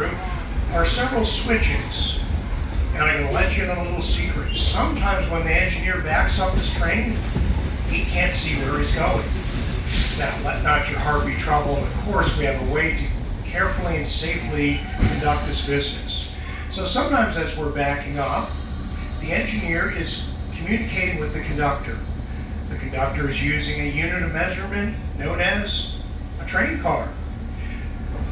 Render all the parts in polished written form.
through are several switches. And I'm going to let you in on a little secret. Sometimes when the engineer backs up his train, he can't see where he's going. Now, let not your heart be troubled. Of course, we have a way to carefully and safely conduct this business. So sometimes as we're backing up, the engineer is communicating with the conductor. The conductor is using a unit of measurement known as a train car.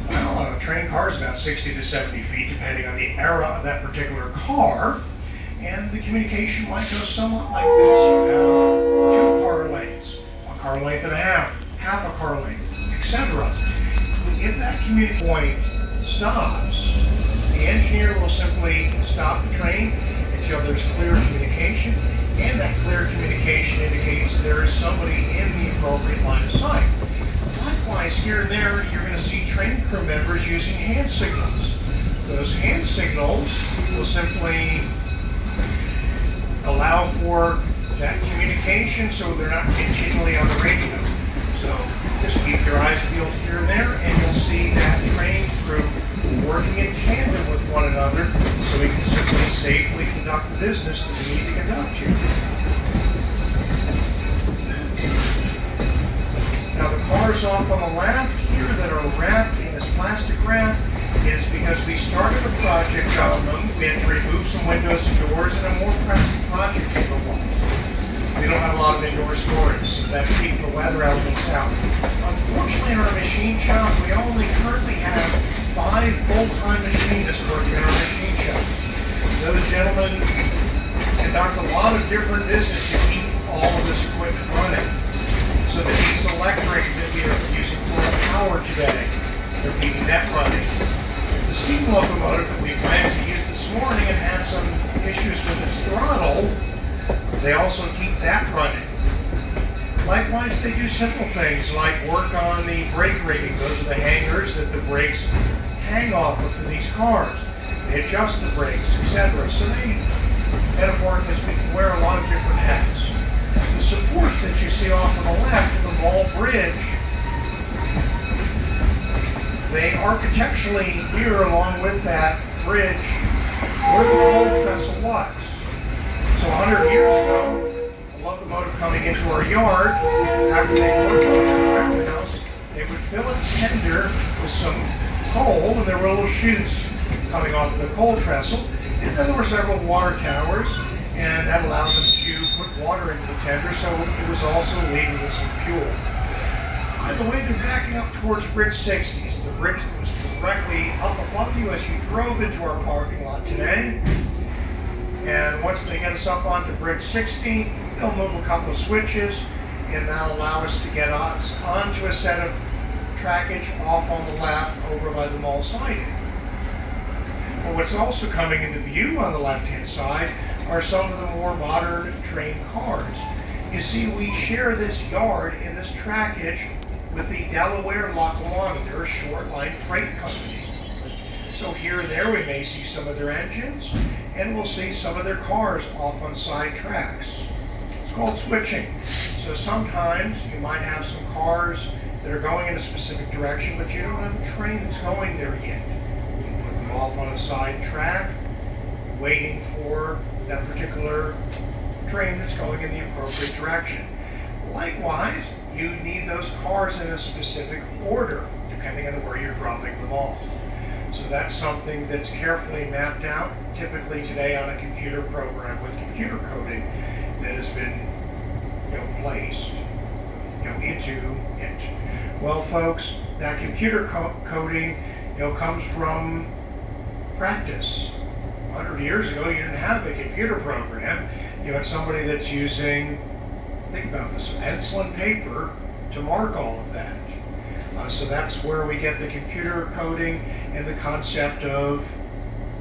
Well, a train car is about 60 to 70 feet, depending on the era of that particular car. And the communication might go somewhat like this. You have two car lengths, a car length and a half a car length, etc. If that communication point stops, the engineer will simply stop the train until there's clear communication, and that clear communication indicates there is somebody in the appropriate line of sight. Likewise, here and there, you're going to see train crew members using hand signals. Those hand signals will simply allow for that communication so they're not continually on the radio. So just keep your eyes peeled here and there, and you'll see that train crew working in tandem with one another so we can simply safely conduct the business that we need to conduct here. Now the cars off on the left here that are wrapped in this plastic wrap is because we started a project on them. We had to remove some windows and doors, and a more pressing project came along. We don't have a lot of indoor storage, so that's keeping the weather elements out. Unfortunately, in our machine shop, we only currently have 5 full-time machinists working in our machine shop. Those gentlemen conduct a lot of different business to keep all of this equipment running. So the diesel electric that we are using for power today, they're keeping that running. The steam locomotive that we planned to use this morning and had some issues with its throttle, they also keep that running. Likewise, they do simple things like work on the brake rigging. Those are the hangers that the brakes hang off of for these cars. They adjust the brakes, etc. So they, metaphorically speaking, wear a lot of different hats. The supports that you see off on the left of the Mall Bridge, they architecturally mirror along with that bridge where the coal trestle was. So 100 years ago, a locomotive coming into our yard, after they worked on the roundhouse, they would fill its tender with some coal, and there were little chutes coming off of the coal trestle, and then there were several water towers, and that allowed them to put water into the tender, so it was also leaving with some fuel. By the way, they're backing up towards Bridge 60, the bridge that was directly up above you as you drove into our parking lot today. And once they get us up onto Bridge 60, they'll move a couple of switches, and that'll allow us to get us onto a set of trackage off on the left over by the mall siding. But what's also coming into view on the left-hand side are some of the more modern train cars. You see, we share this yard in this trackage with the Delaware Lackawanna. They're a short line freight company. So here and there we may see some of their engines, and we'll see some of their cars off on side tracks. It's called switching. So sometimes you might have some cars that are going in a specific direction, but you don't have a train that's going there yet. You put them off on a side track, waiting for that particular train that's going in the appropriate direction. Likewise, you need those cars in a specific order, depending on where you're dropping them off. So that's something that's carefully mapped out, typically today on a computer program with computer coding that has been placed into it. Well, folks, that computer coding comes from practice. 100 years ago, you didn't have a computer program. You had somebody that's using, think about this, pencil and paper to mark all of that. So that's where we get the computer coding and the concept of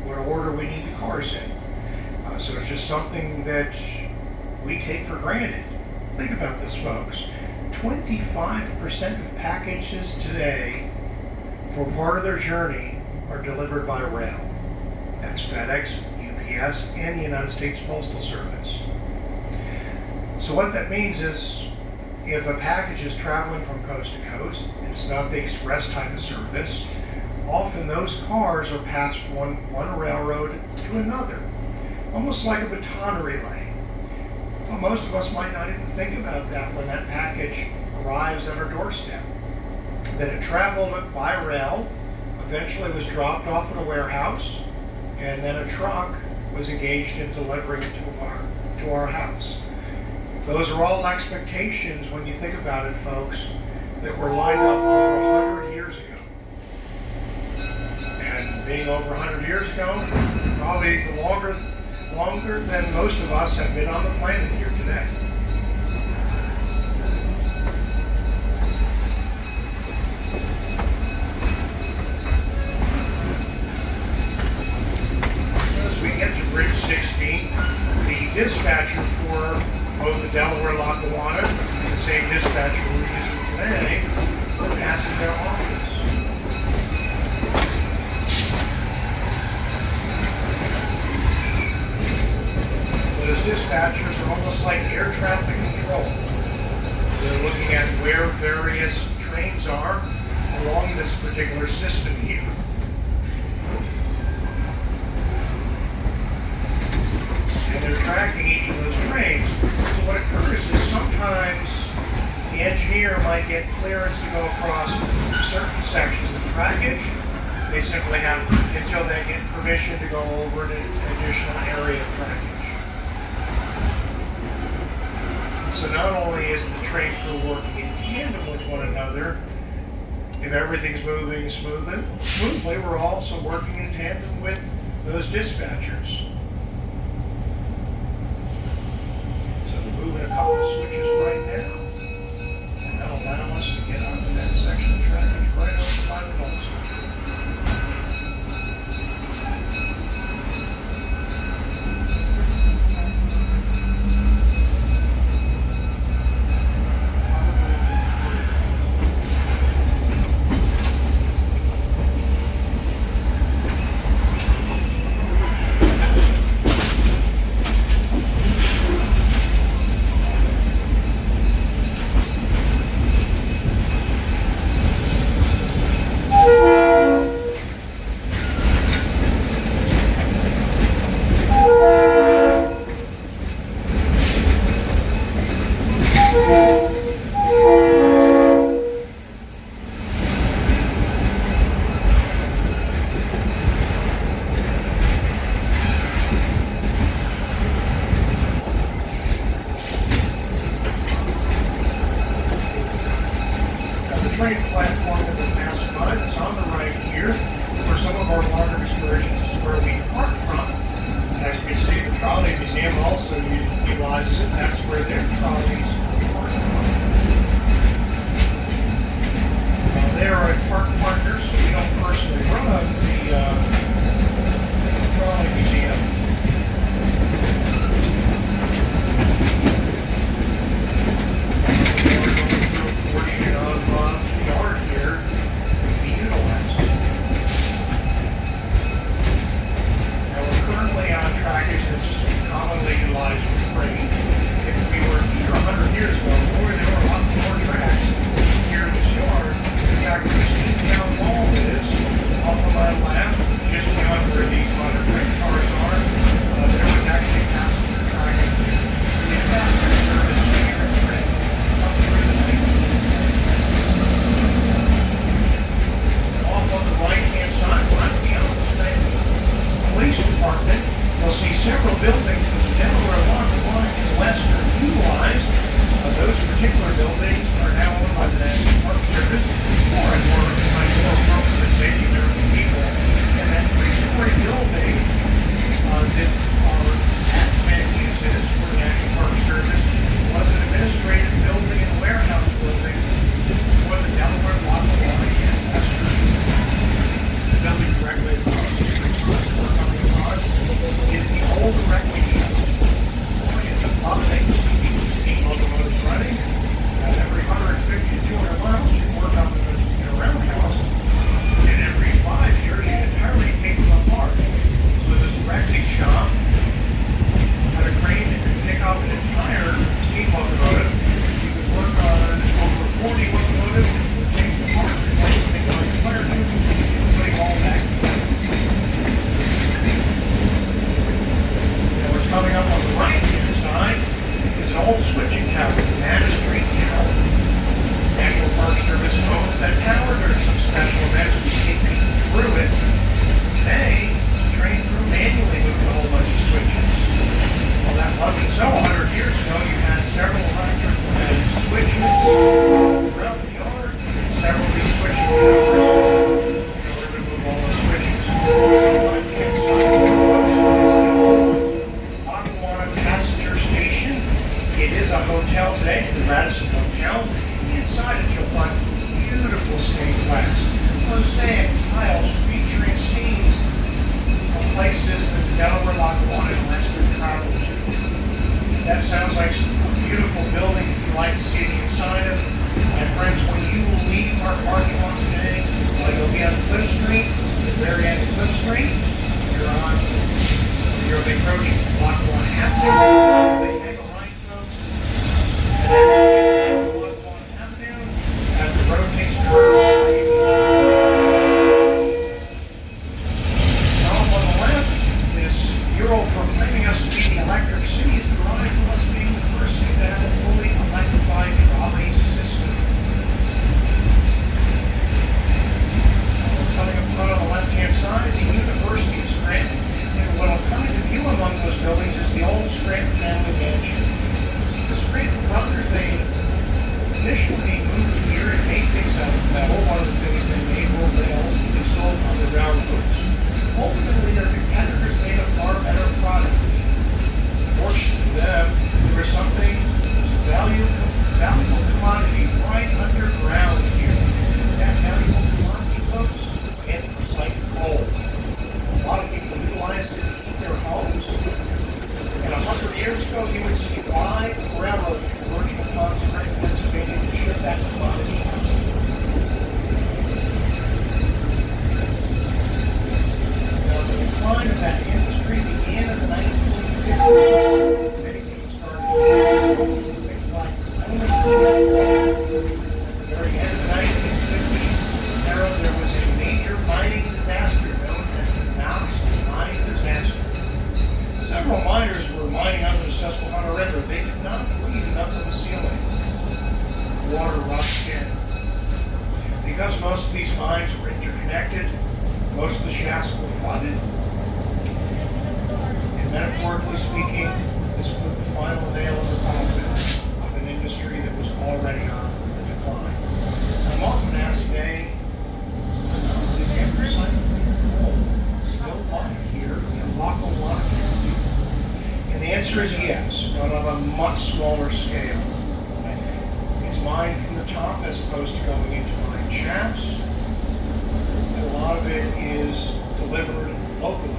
what order we need the cars in. So it's just something that we take for granted. Think about this, folks. 25% of packages today for part of their journey are delivered by rail. That's FedEx, UPS, and the United States Postal Service. So what that means is if a package is traveling from coast to coast, and it's not the express type of service, often those cars are passed from one railroad to another, almost like a baton relay. Well, most of us might not even think about that when that package arrives at our doorstep. That it traveled by rail, eventually was dropped off at a warehouse, and then a truck was engaged in delivering it to our house. Those are all expectations, when you think about it, folks, that were lined up over 100 years ago. And being over 100 years ago, probably longer than most of us have been on the planet here today. As we get to Bridge 16, the dispatcher for both the Delaware Lackawanna and the same dispatcher we're using today are passing their office. Those dispatchers are almost like air traffic control. They're looking at where various trains are along this particular system here. And they're tracking each of those trains. So what occurs is sometimes the engineer might get clearance to go across certain sections of trackage. They simply have until they get permission to go over an additional area of trackage. So not only is the train crew working in tandem with one another, if everything's moving smoothly, we're also working in tandem with those dispatchers. Moving a couple of switches right now, and that'll allow us to get onto that section of trackage right over by the bus. Train platform that we're passing by that's on the right here. For some of our longer excursions is where we depart from. As you can see, the trolley museum also utilizes it. That's where their trolleys depart from. They are a park partner, so we don't personally run the trolley museum. We're going through a portion of yard here to be utilized. Now we're currently on trackage that's commonly utilized for freight. If we were here 100 years ago, there were a lot more tracks here in this yard. In fact, where Steamtown Mall is, off of my left, just beyond where these modern freight cars are, there was actually passenger trackage in passenger service here in Scranton up through the 90s. Off on the right-hand side, right beyond the Scranton Police Department, you'll see several buildings that the Delaware Lackawanna and West are utilized. Those particular buildings are now owned by the National Park Service, more and more appropriate safety American people. And that three-story building that our admin uses for the National Park Service was an administrative building and warehouse building for the Delaware Lackawanna and West. The building directly across the street from us we're coming on is the old wrecking shop. It's a public steam locomotives running, and every 150 to 200 miles you work on the roundhouse, and every 5 places that the Delaware, Lackawanna, and Lancaster travel to. That sounds like a beautiful building if you like to see the inside of it. My friends, when you leave our parking lot today, you'll be on Cliff Street, the very end of Cliff Street. You'll be approaching Lackawanna Avenue. They take a right, folks. And then Lackawanna Avenue. As the road takes a curve, on the left, this mural proclaiming us to be the electric city is derived from us being the first city to have a fully electrified trolley system. Coming up front on the left-hand side, the University of Scranton. And what will come into view among those buildings is the old Scranton family mansion. The Scranton brothers, they initially moved here and made things out of metal. One of the things they made were rails that they sold on the railroads. Ultimately, their competitors made a far better product. Fortunately for them, there was something, valuable commodity right underground here. That valuable commodity, folks, anthracite coal. A lot of people utilized it to heat their homes. And 100 years ago, you would see wide railroads converging upon Scranton, Pennsylvania to ship that commodity out. The decline of that industry began in the 1950s. Many people started doing things like aluminum. At the very end of the 1950s, there was a major mining disaster known as the Knox Mine Disaster. Several miners were mining under the Susquehanna River. They did not breathe enough of the ceiling. Water rushed in. Because most of these mines were interconnected, most of the shafts were flooded. And metaphorically speaking, this put the final nail in the coffin of an industry that was already on the decline. I'm often asked today, is anthracite coal still mined here in Lackawanna County? And the answer is yes, but on a much smaller scale. It's mined from the top as opposed to going into mine shafts. A lot of it is delivered locally.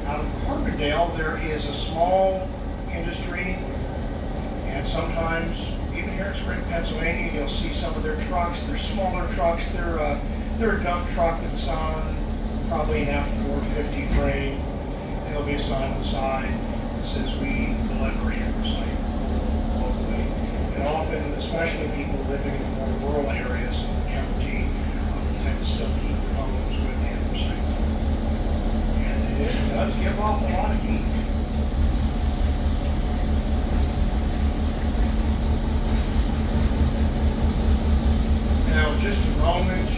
Out of Carbondale, there is a small industry, and sometimes, even here in Scranton, Pennsylvania, you'll see some of their trucks. They're smaller trucks. They're a dump truck that's on probably an F450 frame. And there'll be a sign on the side that says we deliver anthracite locally. And often, especially people living in more rural areas of the county, tend to still heat their homes with anthracite. And it does give off a lot of heat. Now, in just a moment,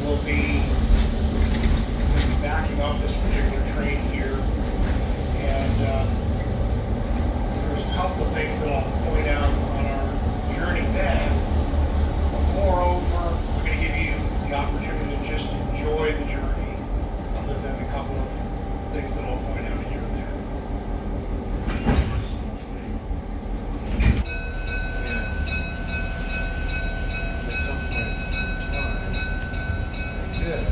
we'll be backing off this particular train here. And there's a couple of things that I'll point out on our journey back. But moreover, we're going to give you the opportunity to just enjoy the journey, other than the couple of things that I'll point out here and there. Yeah. At some point in time, like this,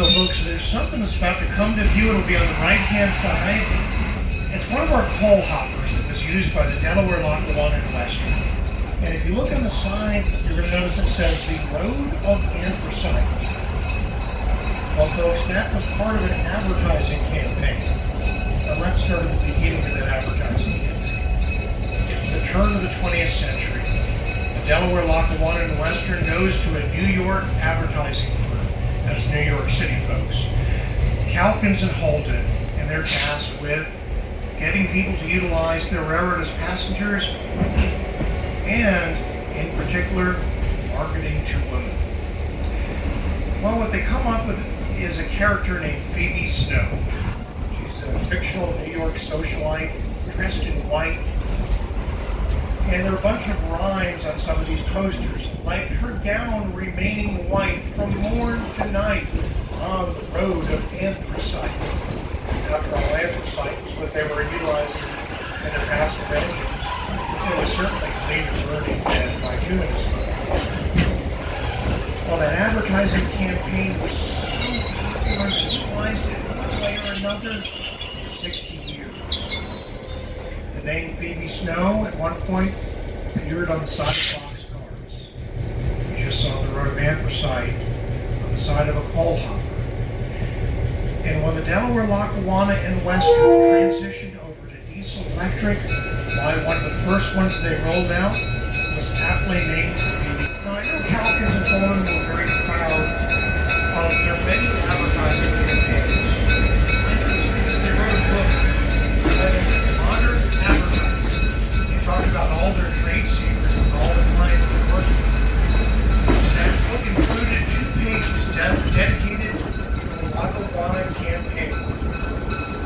So folks, there's something that's about to come to view. It'll be on the right-hand side. It's one of our coal hoppers that was used by the Delaware, Lackawanna, and Western. And if you look on the side, you're going to notice it says the Road of Anthracite. Well, folks, that was part of an advertising campaign. Now, let's start at the beginning of that advertising campaign. It's the turn of the 20th century. The Delaware, Lackawanna, and Western goes to a New York advertising firm. That's New York City, folks. Calkins and Holden, and they're tasked with getting people to utilize their railroad as passengers, and in particular, marketing to women. Well, what they come up with is a character named Phoebe Snow. She's a fictional New York socialite dressed in white. And there are a bunch of rhymes on some of these posters, like her gown remaining white from morn to night on the road of anthracite. After all, anthracite was what they were utilizing in their passenger engines. It was certainly cleaner burning than bituminous. Well, that advertising campaign was so popular and utilized it one way or another for 60 years. The name Phoebe Snow at one point appeared on the side of boxcars. anthracite on the side of a coal hopper. And when the Delaware, Lackawanna, and Western transitioned over to diesel electric, why one of the first ones they rolled out was aptly named the. Now I know Calkins and Baldwin were very proud of their many advertising campaigns. I noticed because they wrote a book titled Modern Advertising. They talked about all their trade secrets and all the clients they worked with. That book included 2 pages dedicated to the Lackawanna campaign.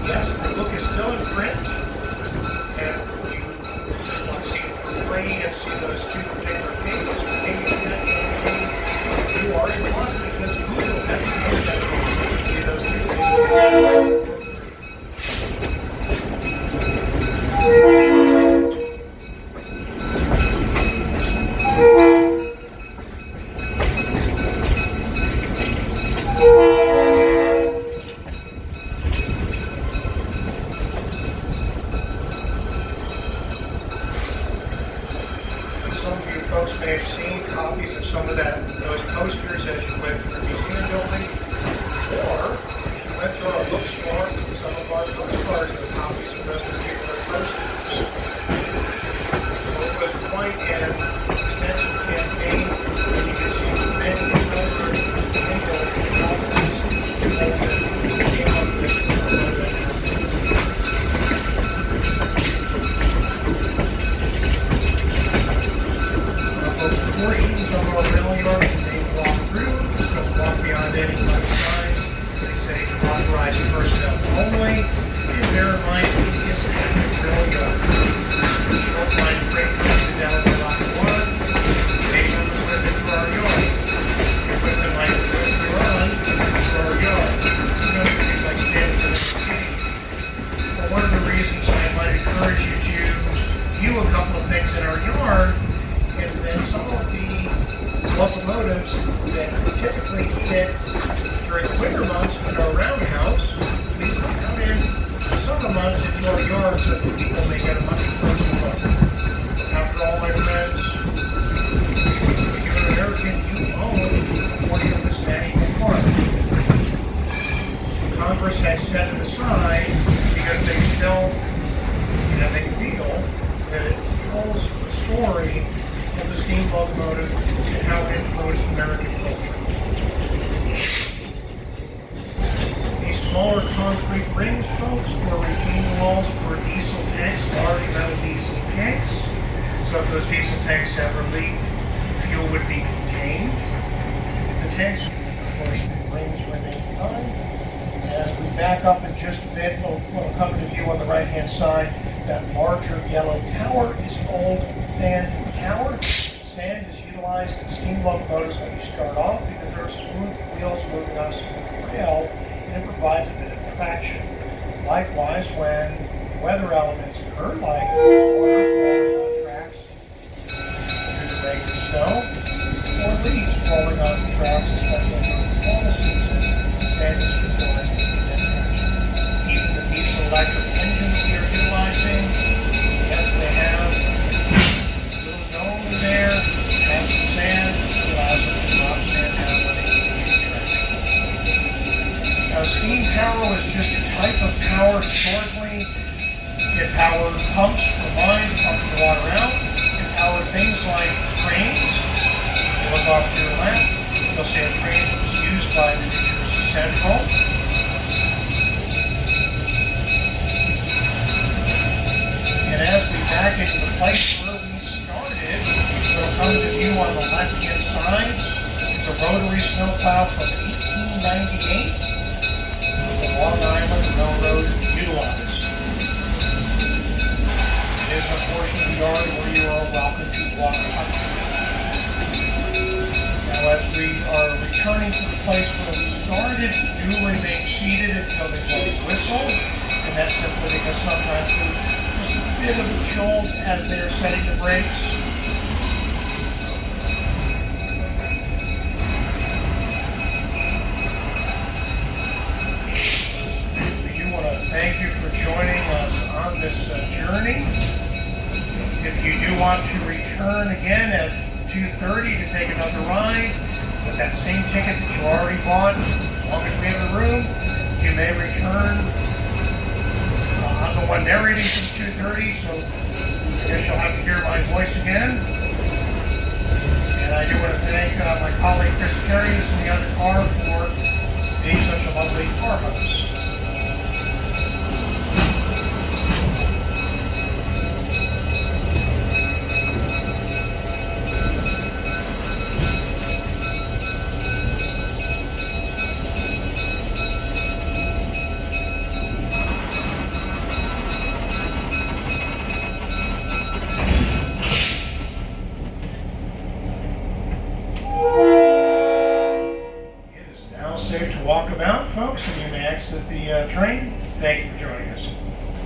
Yes, the book is still in print, and you just want to see it for free and see those 2 particular pages. You are in luck because Google has that you see those 2 pages. Some of you folks may have seen copies of some of those posters as you went through the museum building, or if you went through our bookstore, some of our bookstores have copies of those particular posters. So it was quite an extensive campaign, and you can see many posters and came up with portions of our rail yard that they walk through, don't walk beyond any left size. They say authorized personnel only, and bear in mind it is an active rail yard. Short line freight comes to Delaware, Lackawanna, they come equipment to our yard. Equipment like we run to our yard. You know, things like standard identification. Well, one of the reasons I might encourage you to view a couple of things in our yard is that some of the locomotives that typically sit during the winter months in our roundhouse, we come in the summer months into our yard so that people may get a much closer look. After all, my friends, if you're an American, you own a portion of this national park. Congress has set it aside because they still, they feel that it tells the story of the steam locomotive and how it influenced American culture. These smaller concrete rings, folks, were retaining walls for diesel tanks, large metal diesel tanks. So if those diesel tanks ever leaked, fuel would be contained. The tanks, of course, the rings remain behind. As we back up in just a bit, we'll come to view on the right-hand side. That larger yellow tower is Old Sand Tower. Sand is utilized in steam locomotives when you start off because there are smooth wheels moving on a smooth rail, and it provides a bit of traction. Likewise, when weather elements occur, like water falling on tracks due to rain or snow, or leaves falling on the tracks, especially during the fall season, sand is utilized to prevent traction. Even the diesel electric engines we are utilizing, yes, they have there, has some sand, allows them to drop sand down when they need traction. Now, steam power is just a type of power historically. It powered pumps for mine, pump the water out. It powered things like cranes. If you look off to your left, you'll see a crane that was used by the New Jersey Central. And as we back into the place where we started, we'll come to view on the left-hand side. It's a rotary snowplow from 1898. The Long Island Railroad utilized. It is a portion of the yard where you are welcome to walk up. Now, as we are returning to the place where we started, do remain seated until the whistle, and that's simply because sometimes there's just a bit of a jolt as they are setting the brakes. Thank you for joining us on this journey. If you do want to return again at 2:30 to take another ride, with that same ticket that you already bought. As long as we have the room, you may return. I'm the one narrating from 2:30, so I guess you'll have to hear my voice again. And I do want to thank my colleague Chris Carey, who's in the other car, for being such a lovely car host.